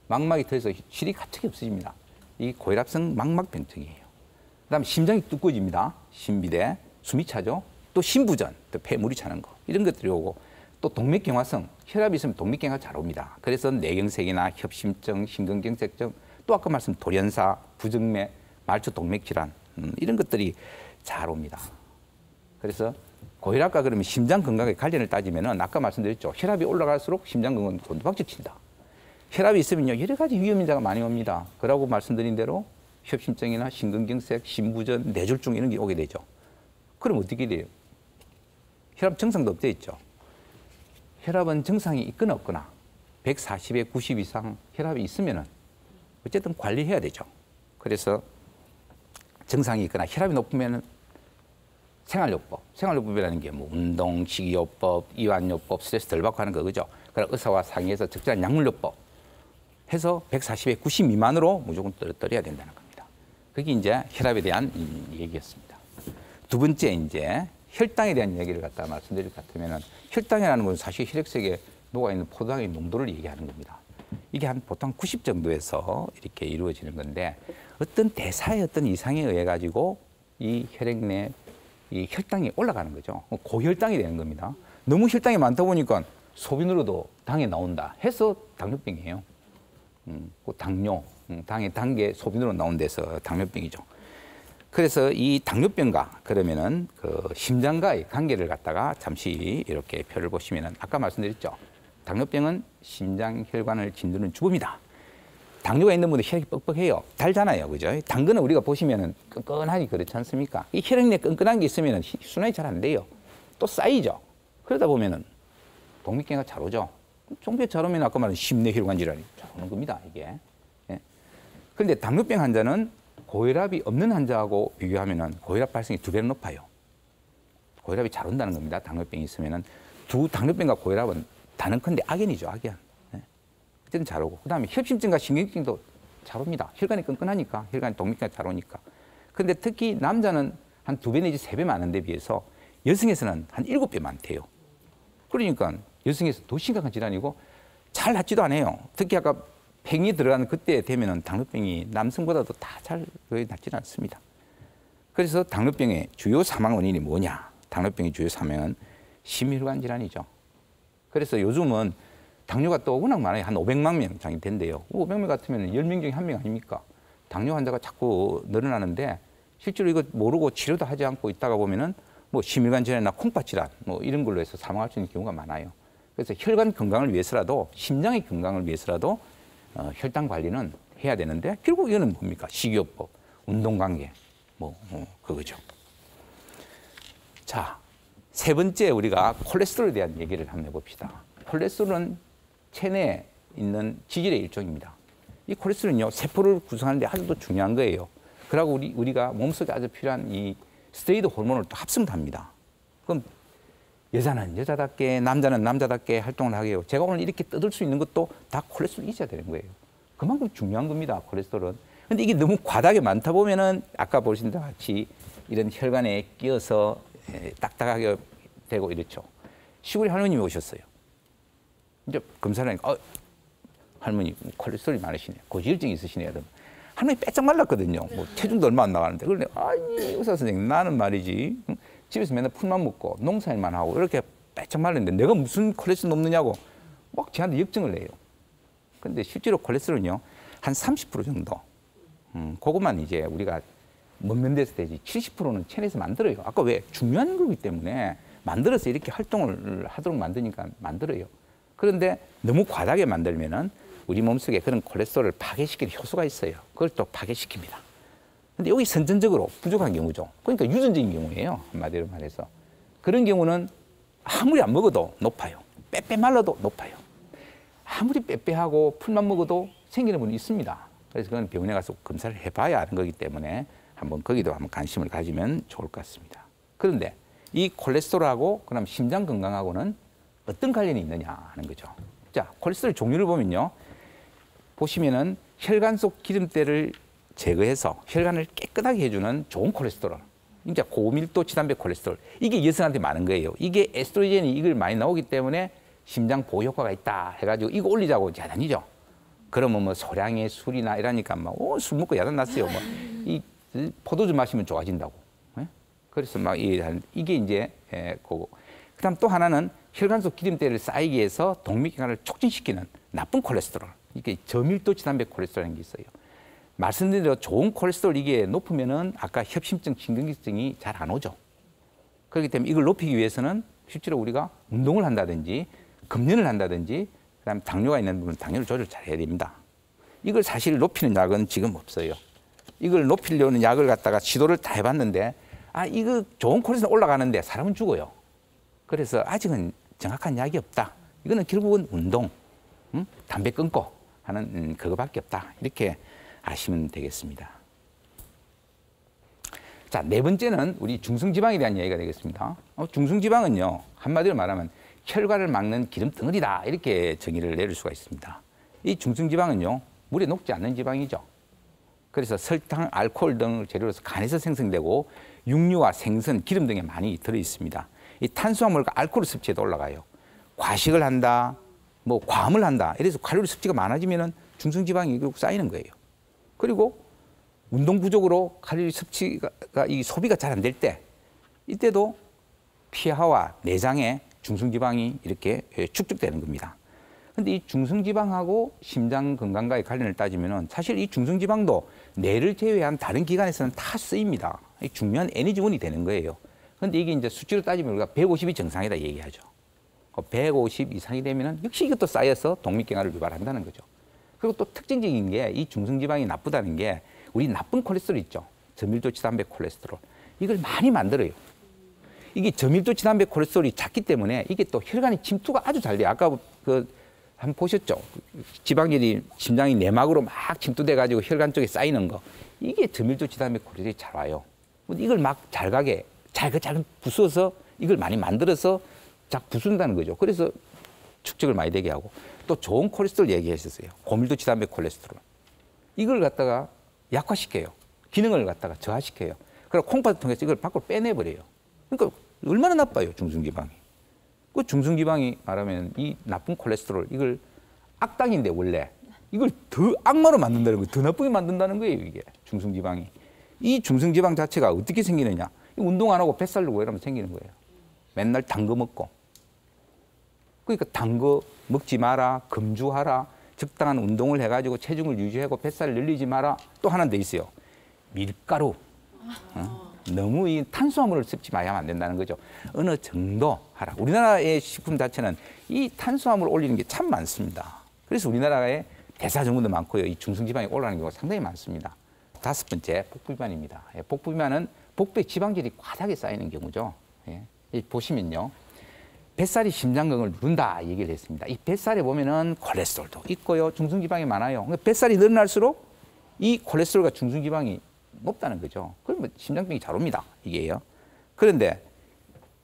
망막이 터져서 실이 갑자기 없어집니다. 이 고혈압성 망막병증이에요. 그 다음에 심장이 두꺼워집니다. 심비대, 숨이 차죠. 또 심부전, 또 폐물이 차는 거, 이런 것들이 오고, 또 동맥경화성, 혈압이 있으면 동맥경화 잘 옵니다. 그래서 뇌경색이나 협심증, 심근경색증, 또 아까 말씀 돌연사, 부정맥, 말초 동맥 질환, 이런 것들이 잘 옵니다. 그래서 고혈압과 그러면 심장 건강의 관련을 따지면은 아까 말씀드렸죠. 혈압이 올라갈수록 심장 건강은 곤두박질 친다. 혈압이 있으면요 여러 가지 위험 인자가 많이 옵니다. 그러고 말씀드린 대로 협심증이나 심근경색, 심부전, 뇌졸중 이런 게 오게 되죠. 그럼 어떻게 돼요? 혈압 정상도 없대 있죠. 혈압은 정상이 있거나 없거나 140에 90 이상 혈압이 있으면은 어쨌든 관리해야 되죠. 그래서 정상이 있거나 혈압이 높으면은 생활요법이라는 게 뭐 운동, 식이요법, 이완요법, 스트레스 덜 받고 하는 거 그죠? 그래서 의사와 상의해서 적절한 약물요법 해서 140에 90 미만으로 무조건 떨어뜨려야 된다는 겁니다. 그게 이제 혈압에 대한 얘기였습니다. 두 번째 이제 혈당에 대한 얘기를 갖다 말씀드릴 것 같으면은 혈당이라는 건 사실 혈액속에 녹아있는 포도당의 농도를 얘기하는 겁니다. 이게 한 보통 90 정도에서 이렇게 이루어지는 건데 어떤 대사의 어떤 이상에 의해 가지고 이 혈액 내 이 혈당이 올라가는 거죠. 고혈당이 되는 겁니다. 너무 혈당이 많다 보니까 소변으로도 당이 나온다 해서 당뇨병이에요. 그 당뇨, 당의 단계 소변으로 나온 데서 당뇨병이죠. 그래서 이 당뇨병과 그러면은 그 심장과의 관계를 갖다가 잠시 이렇게 표를 보시면은 아까 말씀드렸죠. 당뇨병은 심장 혈관을 짓누르는 주범이다. 당뇨가 있는 분들 혈액이 뻑뻑해요. 달잖아요. 그죠? 당근은 우리가 보시면은 끈끈하니 그렇지 않습니까? 이 혈액 내에 끈끈한 게 있으면은 순환이 잘 안 돼요. 또 쌓이죠. 그러다 보면은 동맥경화가 잘 오죠. 종배 잘 오면 아까 말한 심뇌혈관 질환이 잘 오는 겁니다. 이게. 예. 그런데 당뇨병 환자는 고혈압이 없는 환자하고 비교하면은 고혈압 발생이 2배는 높아요. 고혈압이 잘 온다는 겁니다. 당뇨병이 있으면은 당뇨병과 고혈압은 단언컨대 악연이죠. 악연. 어쨌든 잘 오고. 그 다음에 협심증과 심근경색도 잘 옵니다. 혈관이 끈끈하니까, 혈관이 동맥경화 잘 오니까. 근데 특히 남자는 한 2배 내지 3배 많은 데 비해서 여성에서는 한 7배 많대요. 그러니까 여성에서 더 심각한 질환이고 잘 낫지도 않아요. 특히 아까 팽이 들어가는 그때 되면은 당뇨병이 남성보다도 다 잘 낫지는 않습니다. 그래서 당뇨병의 주요 사망 원인이 뭐냐? 당뇨병의 주요 사망은 심혈관 질환이죠. 그래서 요즘은 당뇨가 또 워낙 많아요. 한 500만 명 정도 된대요. 500명 같으면 10명 중에 1명 아닙니까? 당뇨 환자가 자꾸 늘어나는데 실제로 이거 모르고 치료도 하지 않고 있다가 보면은 뭐 심혈관 질환이나 콩팥 질환 뭐 이런 걸로 해서 사망할 수 있는 경우가 많아요. 그래서 혈관 건강을 위해서라도 심장의 건강을 위해서라도 혈당 관리는 해야 되는데 결국 이거는 뭡니까? 식이요법, 운동 관계 뭐 그거죠. 자, 세 번째 우리가 콜레스테롤에 대한 얘기를 한번 해봅시다. 콜레스테롤은 체내에 있는 지질의 일종입니다. 이 콜레스테롤은요, 세포를 구성하는데 아주 또 중요한 거예요. 그러고 우리가 몸속에 아주 필요한 이 스테로이드 호르몬을 또 합성도 합니다. 그럼 여자는 여자답게, 남자는 남자답게 활동을 하게 해요. 제가 오늘 이렇게 떠들 수 있는 것도 다 콜레스테롤이 있어야 되는 거예요. 그만큼 중요한 겁니다, 콜레스테롤은. 근데 이게 너무 과다하게 많다 보면은 아까 보신 것 같이 이런 혈관에 끼어서 딱딱하게 되고 이렇죠. 시골에 할머님이 오셨어요. 이제 검사를 하니까 할머니 콜레스테롤이 많으시네, 고지혈증이 있으시네요. 할머니 빼짝 말랐거든요. 뭐 체중도 얼마 안 나가는데. 그런데 아니 의사 선생님, 나는 말이지 집에서 맨날 풀만 먹고 농사일만 하고 이렇게 빼짝 말랐는데 내가 무슨 콜레스테롤 높느냐고 막 저한테 역정을 내요. 근데 실제로 콜레스테롤은요 한 30% 정도. 그것만 이제 우리가 먹는 데서 되지 70%는 체내에서 만들어요. 아까 왜 중요한 거기 때문에 만들어서 이렇게 활동을 하도록 만드니까 만들어요. 그런데 너무 과다하게 만들면은 우리 몸속에 그런 콜레스테롤을 파괴시키는 효소가 있어요. 그걸 또 파괴시킵니다. 근데 여기 선천적으로 부족한 경우죠. 그러니까 유전적인 경우예요. 한마디로 말해서. 그런 경우는 아무리 안 먹어도 높아요. 빼빼 말라도 높아요. 아무리 빼빼하고 풀만 먹어도 생기는 분이 있습니다. 그래서 그건 병원에 가서 검사를 해봐야 하는 거기 때문에 한번 거기도 한번 관심을 가지면 좋을 것 같습니다. 그런데 이 콜레스테롤하고 그럼 심장 건강하고는 어떤 관련이 있느냐 하는 거죠. 자, 콜레스테롤 종류를 보면요. 보시면은 혈관 속 기름때를 제거해서 혈관을 깨끗하게 해주는 좋은 콜레스테롤. 그러니까 고밀도 지단백 콜레스테롤. 이게 여성한테 많은 거예요. 이게 에스트로겐이 이걸 많이 나오기 때문에 심장 보호 효과가 있다 해가지고 이거 올리자고 야단이죠. 그러면 뭐 소량의 술이나 이러니까 막 술 먹고 야단 났어요. 뭐 이 포도주 마시면 좋아진다고. 예? 그래서 막 이게 이제 그거. 그다음 또 하나는 혈관 속 기름때를 쌓이게 해서 동맥경화를 촉진시키는 나쁜 콜레스테롤. 이게 저밀도 지단백 콜레스테롤이라는 게 있어요. 말씀드린 대로 좋은 콜레스테롤 이게 높으면은 아까 협심증, 심근경색증이 잘 안 오죠. 그렇기 때문에 이걸 높이기 위해서는 실제로 우리가 운동을 한다든지 금연을 한다든지 그다음에 당뇨가 있는 분은 당뇨를 조절 잘 해야 됩니다. 이걸 사실 높이는 약은 지금 없어요. 이걸 높이려는 약을 갖다가 시도를 다 해봤는데 이거 좋은 콜레스테롤 올라가는데 사람은 죽어요. 그래서 아직은 정확한 약이 없다. 이거는 결국은 운동, 담배 끊고 하는 그거밖에 없다. 이렇게 아시면 되겠습니다. 자, 네 번째는 우리 중성지방에 대한 이야기가 되겠습니다. 중성지방은요, 한마디로 말하면 혈관을 막는 기름 덩어리다. 이렇게 정의를 내릴 수가 있습니다. 이 중성지방은요, 물에 녹지 않는 지방이죠. 그래서 설탕, 알코올 등을 재료로서 간에서 생성되고 육류와 생선, 기름 등에 많이 들어 있습니다. 이 탄수화물과 알코올 섭취에도 올라가요. 과식을 한다, 뭐 과음을 한다. 이래서 칼로리 섭취가 많아지면은 중성지방이 결국 쌓이는 거예요. 그리고 운동 부족으로 칼로리 섭취가 이 소비가 잘 안 될 때, 이때도 폐하와 내장에 중성지방이 이렇게 축적되는 겁니다. 근데 이 중성지방하고 심장 건강과의 관련을 따지면은 사실 이 중성지방도 뇌를 제외한 다른 기관에서는 다 쓰입니다. 중요한 에너지원이 되는 거예요. 근데 이게 이제 수치로 따지면 우리가 150이 정상이다 얘기하죠. 150 이상이 되면은 역시 이것도 쌓여서 동맥경화를 유발한다는 거죠. 그리고 또 특징적인 게 이 중성지방이 나쁘다는 게 우리 나쁜 콜레스테롤 있죠. 저밀도 지단백 콜레스테롤. 이걸 많이 만들어요. 이게 저밀도 지단백 콜레스테롤이 작기 때문에 이게 또 혈관에 침투가 아주 잘 돼요. 아까 한번 보셨죠? 지방질이 심장이 내막으로 막 침투돼가지고 혈관 쪽에 쌓이는 거. 이게 저밀도 지단백 콜레스테롤이 잘 와요. 이걸 막 잘 가게, 잘 부숴서 이걸 많이 만들어서 잘 부순다는 거죠. 그래서 축적을 많이 되게 하고. 또 좋은 콜레스테롤 얘기하셨어요. 고밀도 지단백 콜레스테롤. 이걸 갖다가 약화시켜요. 기능을 갖다가 저하시켜요. 그리고 콩팥을 통해서 이걸 밖으로 빼내버려요. 그러니까 얼마나 나빠요, 중성지방이. 그 중성지방이 말하면 이 나쁜 콜레스테롤, 이걸 악당인데 원래 이걸 더 악마로 만든다는 거예요. 더 나쁘게 만든다는 거예요, 이게 중성지방이. 이 중성지방 자체가 어떻게 생기느냐. 운동 안 하고 뱃살 나고 이러면 생기는 거예요. 맨날 단 거 먹고. 그러니까 단 거 먹지 마라, 금주하라, 적당한 운동을 해가지고 체중을 유지하고 뱃살을 늘리지 마라. 또 하나 더 있어요. 밀가루. 너무 이 탄수화물을 섭취 많이 하면 안 된다는 거죠. 어느 정도 하라. 우리나라의 식품 자체는 이 탄수화물을 올리는 게 참 많습니다. 그래서 우리나라에 대사증후도 많고요. 이 중성지방이 올라가는 경우가 상당히 많습니다. 다섯 번째, 복부비만입니다. 복부비만은 복부에 지방질이 과다하게 쌓이는 경우죠. 보시면요. 뱃살이 심장근을 누른다 얘기를 했습니다. 이 뱃살에 보면은 콜레스테롤도 있고요. 중성지방이 많아요. 뱃살이 늘어날수록 이 콜레스테롤과 중성지방이 높다는 거죠. 그러면 심장병이 잘 옵니다. 이게요. 그런데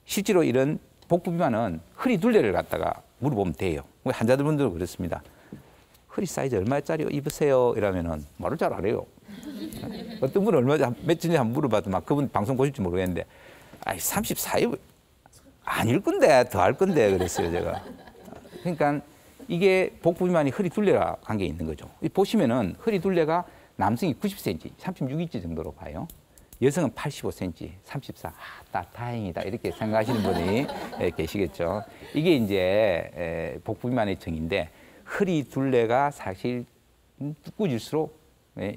실제로 이런 복부 비만은 허리 둘레를 갖다가 물어보면 돼요. 환자들분들도 그렇습니다. 허리 사이즈 얼마짜리 입으세요? 이러면은 말을 잘 안 해요. 어떤 분은 몇 전에 한번 물어봐도 막 그분 방송 보실지 모르겠는데, 아이 34입 아닐 건데 더 할 건데 그랬어요 제가. 그러니까 이게 복부 비만이 허리 둘레와 관계 있는 거죠. 보시면은 허리 둘레가 남성이 90cm, 36인치 정도로 봐요. 여성은 85cm, 34. 다행이다 이렇게 생각하시는 분이 계시겠죠. 이게 이제 복부 비만의 정의인데 허리 둘레가 사실 두꺼워질수록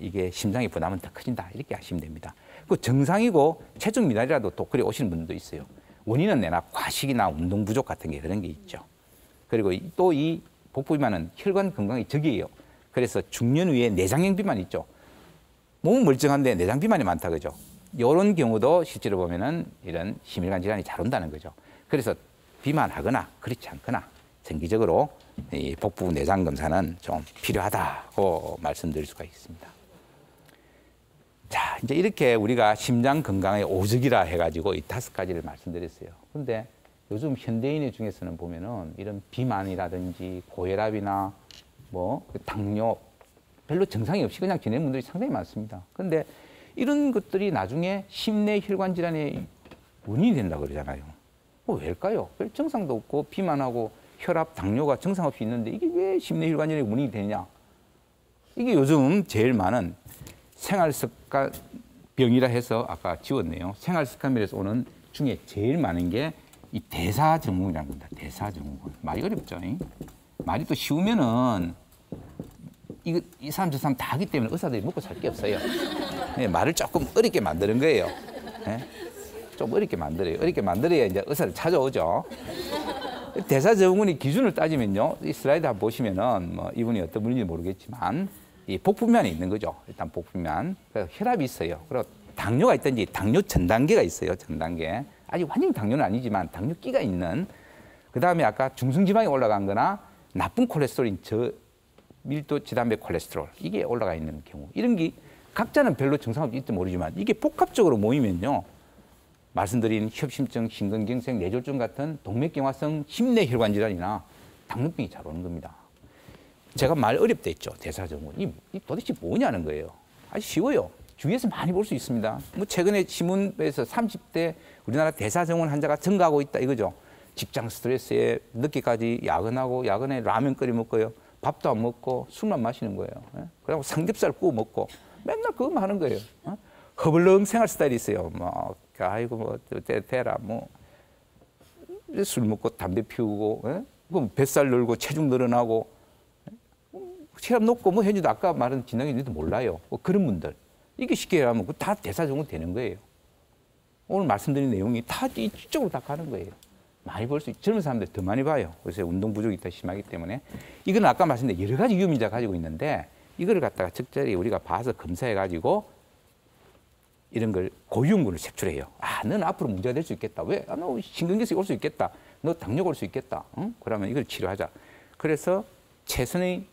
이게 심장의 부담은 더 커진다 이렇게 하시면 됩니다. 그 정상이고 체중 미달이라도 또 그래 오시는 분들도 있어요. 원인은 내나 과식이나 운동 부족 같은 게 그런 게 있죠. 그리고 또 이 복부 비만은 혈관 건강의 적이에요. 그래서 중년 후에 내장형 비만 있죠. 몸은 멀쩡한데 내장 비만이 많다 그죠. 이런 경우도 실제로 보면은 이런 심혈관 질환이 잘 온다는 거죠. 그래서 비만하거나 그렇지 않거나 정기적으로 이 복부 내장 검사는 좀 필요하다고 말씀드릴 수가 있습니다. 자, 이제 이렇게 우리가 심장 건강의 오적이라 해가지고 이 5가지를 말씀드렸어요. 그런데 요즘 현대인 중에서는 보면은 이런 비만이라든지 고혈압이나 뭐 당뇨 별로 증상이 없이 그냥 지내는 분들이 상당히 많습니다. 그런데 이런 것들이 나중에 심내 혈관 질환의 원인이 된다고 그러잖아요. 왜일까요? 별 증상도 없고 비만하고 혈압, 당뇨가 증상 없이 있는데 이게 왜 심내 혈관 질환의 원인이 되냐? 이게 요즘 제일 많은 생활습관 병이라 해서 아까 지웠네요. 생활습관별에서 오는 중에 제일 많은 게 이 대사증후군이라는 겁니다. 대사증후군. 말이 어렵죠. 말이 또 쉬우면은 이 사람 저 사람 다 하기 때문에 의사들이 먹고 살 게 없어요. 말을 조금 어렵게 만드는 거예요. 좀 어렵게 만들어요. 어렵게 만들어야 이제 의사를 찾아오죠. 대사증후군의 기준을 따지면요. 이 슬라이드 한번 보시면은 뭐 이분이 어떤 분인지 모르겠지만 이 복부비만이 있는 거죠. 일단 복부비만. 그래서 혈압이 있어요. 그리고 당뇨가 있든지 당뇨 전 단계가 있어요. 전 단계. 아직 완전 당뇨는 아니지만 당뇨기가 있는. 그다음에 아까 중성지방이 올라간 거나 나쁜 콜레스테롤인 저밀도 지단백 콜레스테롤 이게 올라가 있는 경우. 이런 게 각자는 별로 증상 없을지 모르지만 이게 복합적으로 모이면요. 말씀드린 협심증, 심근경색, 뇌졸중 같은 동맥경화성 심내혈관 질환이나 당뇨병이 잘 오는 겁니다. 제가 말 어렵다 했죠. 대사증후군. 이 도대체 뭐냐는 거예요. 아주 쉬워요. 주위에서 많이 볼 수 있습니다. 뭐 최근에 신문에서 30대 우리나라 대사증후군 환자가 증가하고 있다 이거죠. 직장 스트레스에 늦게까지 야근하고 야근에 라면 끓여 먹고요. 밥도 안 먹고 술만 마시는 거예요. 그리고 삼겹살 구워 먹고 맨날 그거만 하는 거예요. 허벌렁 생활 스타일이 있어요. 뭐 아이고 뭐 대라 뭐 술 먹고 담배 피우고 그럼 뱃살 늘고 체중 늘어나고 혈압 높고 뭐 현지도 아까 말한 진단기도 몰라요. 뭐 그런 분들 이게 쉽게 얘기하면 다 대사증후군 되는 거예요. 오늘 말씀드린 내용이 다 이쪽으로 다 가는 거예요. 많이 볼 수 있죠. 젊은 사람들 더 많이 봐요. 그래서 운동 부족이 더 심하기 때문에 이건 아까 말씀드린 여러 가지 위험 인자가 가지고 있는데 이거를 갖다가 적절히 우리가 봐서 검사해 가지고 이런 걸 고위험군을 색출해요. 아, 너는 앞으로 문제가 될 수 있겠다. 왜? 아, 너 심근경색이 올 수 있겠다. 너 당뇨가 올 수 있겠다. 응? 그러면 이걸 치료하자. 그래서 최선의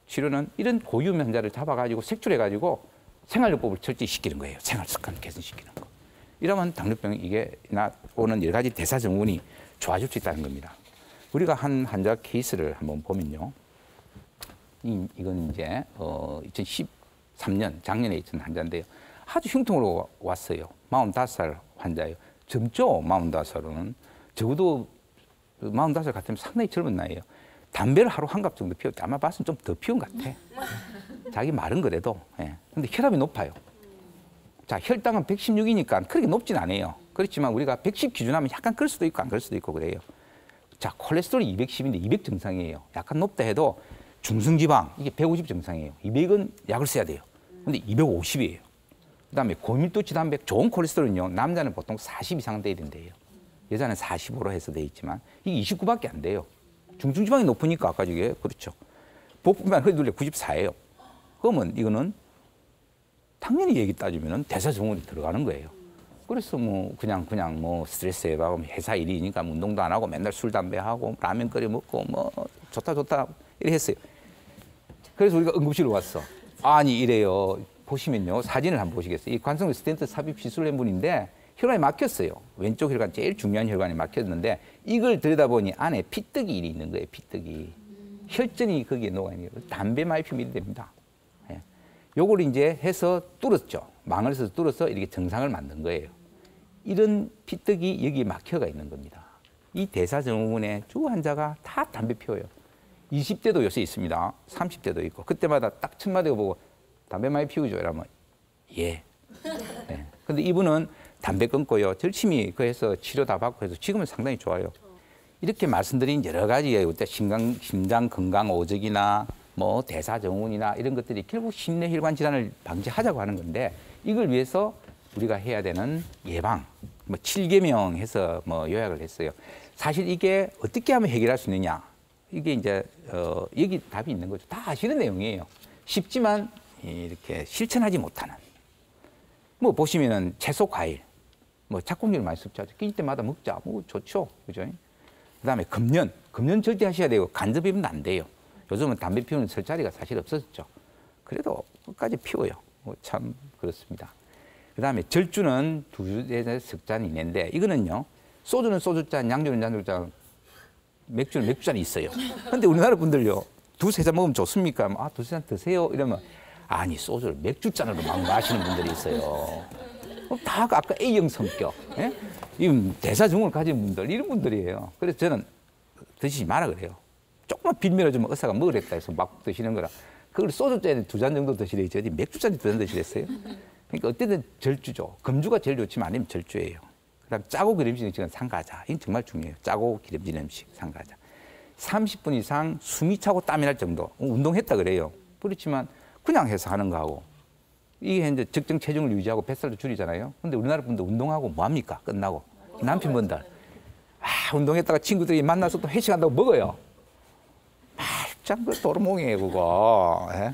치료는 이런 고위험 환자를 잡아가지고 색출해가지고 생활요법을 철저히 시키는 거예요. 생활습관 개선시키는 거. 이러면 당뇨병이 이게 오는 여러 가지 대사증후군이 좋아질 수 있다는 겁니다. 우리가 한 환자 케이스를 한번 보면요. 이건 이제 2013년 작년에 있던 환자인데요. 아주 흉통으로 왔어요. 45살 환자예요. 젊죠? 45살은. 적어도 45살 같으면 상당히 젊은 나이예요. 담배를 하루 한 갑 정도 피웠대. 아마 봤으면 좀 더 피운 것 같아. 자기 말은 그래도. 근데 혈압이 높아요. 자, 혈당은 116이니까 그렇게 높진 않아요. 그렇지만 우리가 110 기준하면 약간 그럴 수도 있고 안 그럴 수도 있고 그래요. 자, 콜레스테롤이 210인데 200 정상이에요. 약간 높다 해도 중성지방 이게 150 정상이에요. 200은 약을 써야 돼요. 근데 250이에요. 그다음에 고밀도 지단백 좋은 콜레스테롤은요. 남자는 보통 40 이상 돼야 된대요. 여자는 45로 해서 돼 있지만 이게 29밖에 안 돼요. 중성지방이 높으니까 아까 저게 그렇죠. 복부만 허리둘레 94예요. 그러면 이거는 당연히 얘기 따지면 대사증후군이 들어가는 거예요. 그래서 뭐 그냥 뭐 스트레스 해봐고 회사 일이니까 뭐 운동도 안 하고 맨날 술 담배 하고 라면 끓여 먹고 뭐 좋다 이래 했어요. 그래서 우리가 응급실로 왔어. 아니 이래요. 보시면요 사진을 한번 보시겠어요. 이 관성 스텐트 삽입 시술한 분인데 혈관이 막혔어요. 왼쪽 혈관 제일 중요한 혈관이 막혔는데 이걸 들여다보니 안에 피떡이 있는 거예요. 피떡이 혈전이 거기에 녹아 있는 거예요. 담배 많이 피우면 이래 됩니다. 예. 요걸 이제 해서 뚫었죠. 망을 써서 뚫어서 이렇게 정상을 만든 거예요. 이런 피떡이 여기에 막혀가 있는 겁니다. 이 대사증후군의 주 환자가 다 담배 피워요. 20대도 요새 있습니다. 30대도 있고 그때마다 딱 첫마디가 보고 담배 많이 피우죠? 이러면 예. 네. 근데 이분은 담배 끊고요. 열심히 그래서 치료 다 받고 해서 지금은 상당히 좋아요. 이렇게 말씀드린 여러 가지의 심장 건강 오적이나 뭐 대사증후군이나 이런 것들이 결국 심내혈관 질환을 방지하자고 하는 건데 이걸 위해서 우리가 해야 되는 예방, 뭐 7계명 해서 뭐 요약을 했어요. 사실 이게 어떻게 하면 해결할 수 있느냐? 이게 이제 여기 답이 있는 거죠. 다 아시는 내용이에요. 쉽지만 이렇게 실천하지 못하는. 뭐 보시면은 채소, 과일, 뭐 작곡률 많이 섭취하죠. 끼니 때마다 먹자, 뭐 좋죠, 그죠? 그다음에 금연 절대 하셔야 되고 간접이면 안 돼요. 요즘은 담배 피우는 설 자리가 사실 없어졌죠. 그래도 끝까지 피워요. 참 그렇습니다. 그다음에 절주는 2에서 석 잔 이내인데 이거는요. 소주는 소주잔, 양주는 양주잔, 맥주는 맥주잔이 있어요. 근데 우리나라 분들요. 2~3잔 먹으면 좋습니까? 아, 2~3잔 드세요. 이러면 아니 소주를 맥주잔으로 막 마시는 분들이 있어요. 다 아까 A형 성격. 예? 이 대사증후군을 가진 분들 이런 분들이에요. 그래서 저는 드시지 마라 그래요. 조금만 빌미를 주면 의사가 먹으랬다 해서 막 드시는 거라. 그걸 소주잔에 2잔 정도 드시래지 어디 맥주잔에 2잔 드시랬어요. 그러니까 어쨌든 절주죠. 금주가 제일 좋지만 아니면 절주예요. 그다음 짜고 기름진 음식은 상가자. 이건 정말 중요해요. 짜고 기름진 음식 상가자. 30분 이상 숨이 차고 땀이 날 정도. 운동했다 그래요. 그렇지만 그냥 해서 하는 거하고 이게 이제 적정 체중을 유지하고 뱃살도 줄이잖아요. 근데 우리나라 분들 운동하고 뭐 합니까? 끝나고 남편분들 운동했다가 친구들이 만나서 또 회식한다고 먹어요. 말짱 그 도루몽이에요 그거. 예?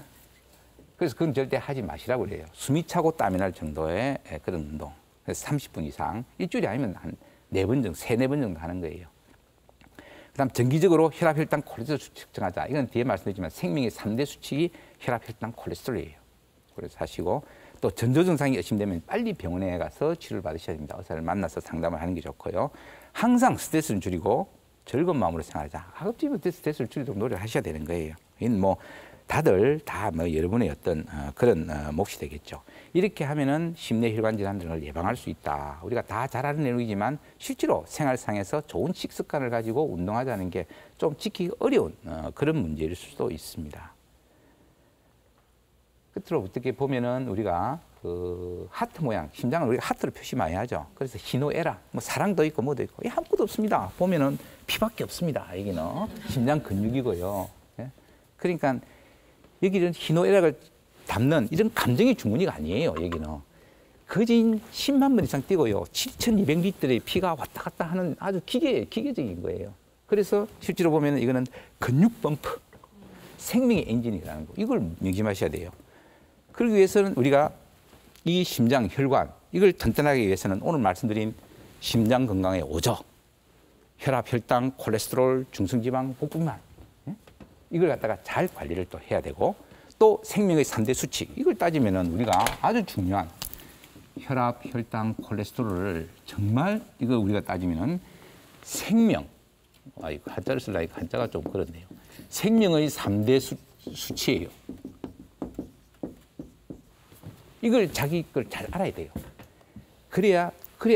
그래서 그건 절대 하지 마시라고 그래요. 숨이 차고 땀이 날 정도의 그런 운동. 그래서 30분 이상 일주일에 아니면 한 4번 정도, 3~4번 정도 하는 거예요. 그다음 정기적으로 혈압, 혈당, 콜레스테롤 수치 측정하자. 이건 뒤에 말씀드렸지만 생명의 3대 수칙이 혈압, 혈당, 콜레스테롤이에요. 그래서 하시고 또 전조 증상이 의심되면 빨리 병원에 가서 치료를 받으셔야 됩니다. 의사를 만나서 상담을 하는 게 좋고요. 항상 스트레스를 줄이고 즐거운 마음으로 생활하자. 가급적이면 스트레스를 줄이도록 노력하셔야 되는 거예요. 이건 뭐 다들 다 뭐 여러분의 어떤 그런 몫이 되겠죠. 이렇게 하면은 심내혈관 질환 등을 예방할 수 있다. 우리가 다 잘 아는 내용이지만 실제로 생활상에서 좋은 식습관을 가지고 운동하자는 게 좀 지키기 어려운 그런 문제일 수도 있습니다. 끝으로 어떻게 보면은 우리가 그 하트 모양, 심장을 우리가 하트로 표시 많이 하죠. 그래서 희노애락, 뭐 사랑도 있고 뭐도 있고 아무것도 없습니다. 보면은 피밖에 없습니다. 여기는 심장 근육이고요. 예? 그러니까 여기는 희노애락을 담는 이런 감정의 주머니가 아니에요. 여기는 거진 10만 번 이상 뛰고요. 7,200리터의 피가 왔다 갔다 하는 아주 기계적인 거예요. 그래서 실제로 보면 이거는 근육 펌프, 생명의 엔진이라는 거. 이걸 명심하셔야 돼요. 그러기 위해서는 우리가 이 심장, 혈관 이걸 튼튼하게 위해서는 오늘 말씀드린 심장 건강의 5조, 혈압, 혈당, 콜레스테롤, 중성지방, 복부비만 이걸 갖다가 잘 관리를 또 해야 되고 또 생명의 3대 수칙 이걸 따지면은 우리가 아주 중요한 혈압, 혈당, 콜레스테롤을 정말 이거 우리가 따지면은 생명 이거 한자를 쓰려니까 한자가 좀 그렇네요. 생명의 3대 수치예요. 이걸 자기 걸 잘 알아야 돼요. 그래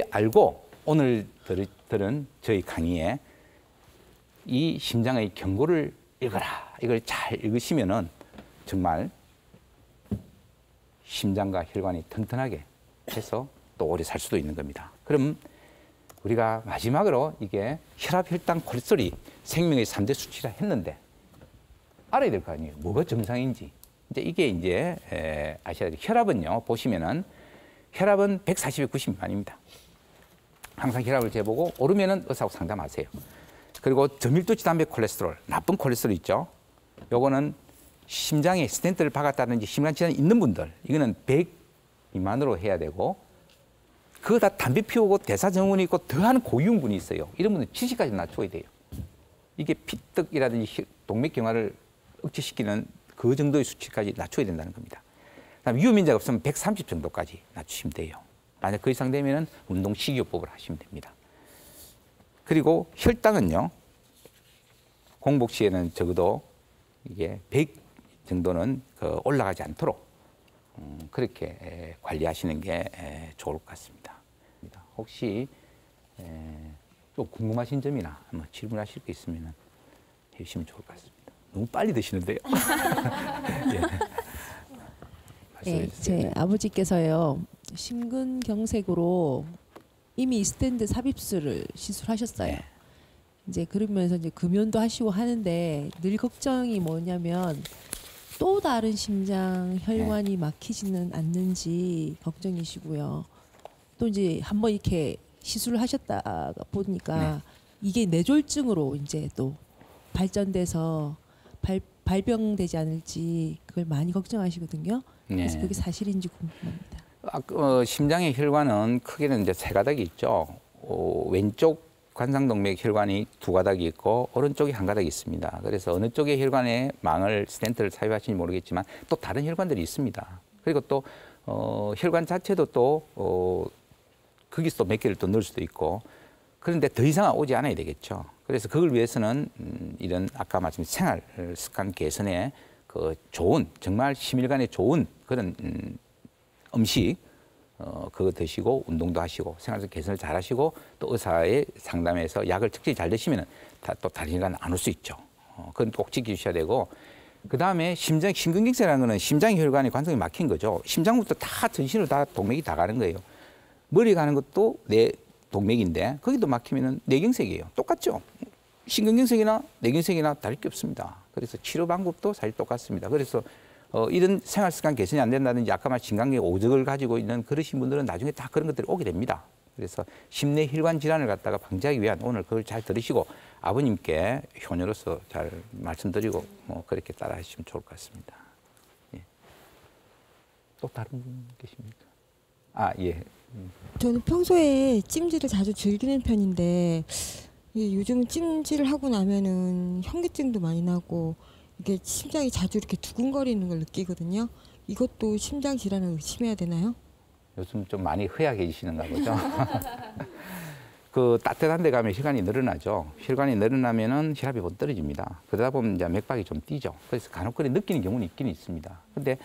알고 오늘 들은 저희 강의에 이 심장의 경고를 읽어라. 이걸 잘 읽으시면은 정말 심장과 혈관이 튼튼하게 해서 또 오래 살 수도 있는 겁니다. 그럼 우리가 마지막으로 이게 혈압, 혈당, 콜레스테롤이 생명의 3대 수치라 했는데 알아야 될 거 아니에요. 뭐가 정상인지. 이게 이제 아셔야 돼요. 혈압은요, 보시면은 혈압은 140에 90 미만입니다. 항상 혈압을 재보고 오르면은 의사하고 상담하세요. 그리고 저밀도치 담배 콜레스테롤, 나쁜 콜레스테롤 있죠. 요거는 심장에 스텐트를 박았다든지 심장 질환이 있는 분들, 이거는 100 미만으로 해야 되고 그거 다 담배 피우고 대사증후군이 있고 더한 고위험군이 있어요. 이런 분들 70까지 낮춰야 돼요. 이게 피떡이라든지 동맥경화를 억제시키는 그 정도의 수치까지 낮춰야 된다는 겁니다. 그다음에 위험인자가 없으면 130 정도까지 낮추시면 돼요. 만약 그 이상 되면 운동 식이요법을 하시면 됩니다. 그리고 혈당은요. 공복 시에는 적어도 이게 100 정도는 올라가지 않도록 그렇게 관리하시는 게 좋을 것 같습니다. 혹시 또 궁금하신 점이나 한번 질문하실 게 있으면 해주시면 좋을 것 같습니다. 너무 빨리 드시는데요. 네, 제 아버지께서요 심근경색으로 이미 스텐트 삽입술을 시술하셨어요. 네. 이제 그러면서 이제 금연도 하시고 하는데 늘 걱정이 뭐냐면 또 다른 심장 혈관이 막히지는 않는지 걱정이시고요. 또 이제 한번 이렇게 시술을 하셨다가 보니까 이게 뇌졸중으로 이제 또 발전돼서 발병되지 않을지 그걸 많이 걱정하시거든요. 그래서 그게 사실인지 궁금합니다. 심장의 혈관은 크게는 이제 세 가닥이 있죠. 왼쪽 관상동맥 혈관이 두 가닥이 있고 오른쪽에 한 가닥이 있습니다. 그래서 어느 쪽의 혈관에 망을 스텐트를 삽입하시는지 모르겠지만 또 다른 혈관들이 있습니다. 그리고 또 혈관 자체도 또 거기서 또 몇 개를 또 넣을 수도 있고 그런데 더 이상 오지 않아야 되겠죠. 그래서 그걸 위해서는 이런 아까 말씀드린 생활 습관 개선에 그 좋은 정말 심혈관에 좋은 그런 음식 그거 드시고 운동도 하시고 생활 개선을 잘 하시고 또 의사의 상담에서 약을 적절히 잘 드시면 또 다른 혈관 안 올 수 있죠. 그건 꼭 지켜주셔야 되고 그다음에 심근경색이라는 거는 심장 혈관이 관성이 막힌 거죠. 심장부터 다 전신으로 다 동맥이 다 가는 거예요. 머리 가는 것도 내 동맥인데 거기도 막히면은 뇌경색이에요. 똑같죠. 심근경색이나 뇌경색이나 다를 게 없습니다. 그래서 치료 방법도 사실 똑같습니다. 그래서 이런 생활 습관 개선이 안 된다든지 아까 말한 진강계 오적을 가지고 있는 그러신 분들은 나중에 다 그런 것들이 오게 됩니다. 그래서 심내 혈관 질환을 갖다가 방지하기 위한 오늘 그걸 잘 들으시고 아버님께 효녀로서 잘 말씀드리고 뭐 그렇게 따라 하시면 좋을 것 같습니다. 예. 또 다른 분 계십니까? 아, 예. 저는 평소에 찜질을 자주 즐기는 편인데 요즘 찜질을 하고 나면은 현기증도 많이 나고 이게 심장이 자주 이렇게 두근거리는 걸 느끼거든요. 이것도 심장 질환을 의심해야 되나요? 요즘 좀 많이 허약해지시는가 보죠. 그 따뜻한 데 가면 혈관이 늘어나죠. 혈관이 늘어나면은 혈압이 곧 떨어집니다. 그러다 보면 이제 맥박이 좀 뛰죠. 그래서 간혹거리 느끼는 경우는 있긴 있습니다. 근데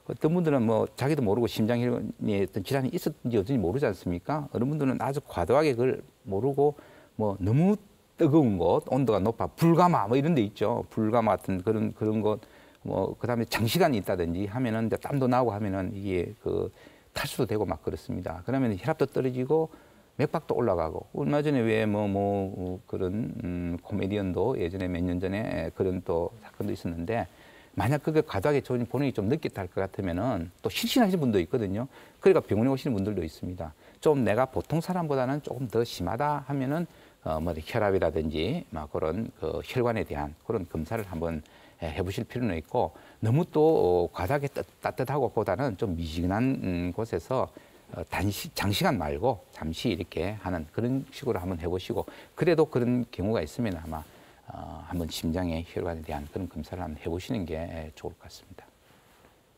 어떤 분들은 뭐 자기도 모르고 심장혈관에 어떤 질환이 있었는지 어쩐지 모르지 않습니까? 어느 분들은 아주 과도하게 그걸 모르고 뭐 너무 뜨거운 곳, 온도가 높아, 불가마 뭐 이런 데 있죠. 불가마 같은 그런 곳, 뭐 그다음에 장시간이 있다든지 하면은 이제 땀도 나고 하면은 이게 그 탈수도 되고 막 그렇습니다. 그러면 혈압도 떨어지고 맥박도 올라가고 얼마 전에 왜 그런 코미디언도 예전에 몇 년 전에 그런 또 사건도 있었는데 만약 그게 과도하게 본인이 좀 늦게 탈 것 같으면은 또 실신하시는 분도 있거든요. 그러니까 병원에 오시는 분들도 있습니다. 좀 내가 보통 사람보다는 조금 더 심하다 하면은 뭐 혈압이라든지 막 그런 그 혈관에 대한 그런 검사를 한번 해보실 필요는 있고 너무 또 과다하게 따뜻하고 보다는 좀 미지근한 곳에서 장시간 말고 잠시 이렇게 하는 그런 식으로 한번 해보시고 그래도 그런 경우가 있으면 아마 한번 심장의 혈관에 대한 그런 검사를 한번 해보시는 게 좋을 것 같습니다.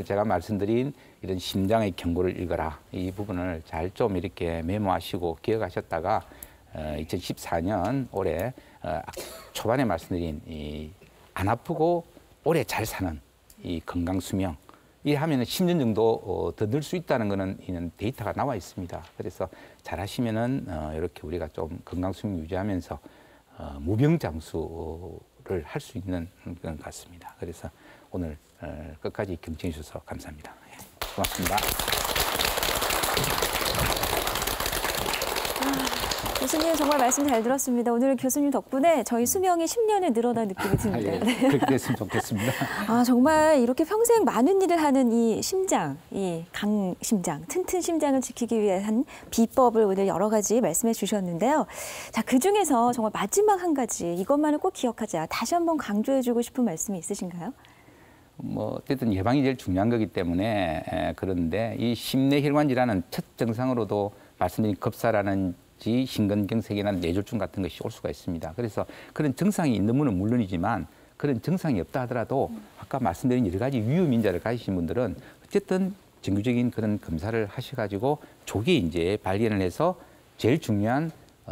제가 말씀드린 이런 심장의 경고를 읽어라 이 부분을 잘 좀 이렇게 메모하시고 기억하셨다가 2014년 올해 초반에 말씀드린 이 안 아프고 오래 잘 사는 이 건강 수명 이 하면은 10년 정도 더 늘 수 있다는 거는 이런 데이터가 나와 있습니다. 그래서 잘 하시면은 이렇게 우리가 좀 건강 수명 유지하면서 무병장수를 할 수 있는 것 같습니다. 그래서 오늘 끝까지 경청해 주셔서 감사합니다. 고맙습니다. 교수님 정말 말씀 잘 들었습니다. 오늘 교수님 덕분에 저희 수명이 10년을 늘어난 느낌이 듭니다. 예, 그렇게 됐으면 좋겠습니다. 아, 정말 이렇게 평생 많은 일을 하는 이 심장, 이 강심장, 튼튼 심장을 지키기 위한 비법을 오늘 여러 가지 말씀해 주셨는데요. 자, 그중에서 정말 마지막 한 가지 이것만은 꼭 기억하자. 다시 한번 강조해 주고 싶은 말씀이 있으신가요? 뭐 어쨌든 예방이 제일 중요한 거기 때문에 그런데 이 심내 혈관 질환은 첫 증상으로도 말씀드린 급사라든지 심근경색이나 뇌졸중 같은 것이 올 수가 있습니다. 그래서 그런 증상이 있는 분은 물론이지만 그런 증상이 없다 하더라도 아까 말씀드린 여러 가지 위험 인자를 가지신 분들은 어쨌든 정규적인 그런 검사를 하셔가지고 조기에 이제 발견을 해서 제일 중요한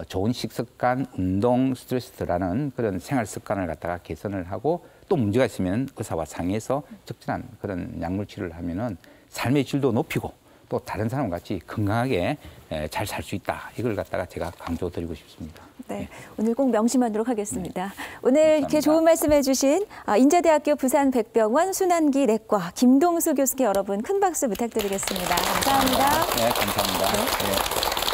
좋은 식습관, 운동, 스트레스라는 그런 생활 습관을 갖다가 개선을 하고 또 문제가 있으면 의사와 상의해서 적절한 그런 약물 치료를 하면은 삶의 질도 높이고 또 다른 사람과 같이 건강하게 잘 살 수 있다. 이걸 갖다가 제가 강조드리고 싶습니다. 네, 오늘 꼭 명심하도록 하겠습니다. 오늘 감사합니다. 이렇게 좋은 말씀해 주신 인제대학교 부산백병원 순환기 내과 김동수 교수께 여러분 큰 박수 부탁드리겠습니다. 감사합니다. 네, 감사합니다. 네. 네.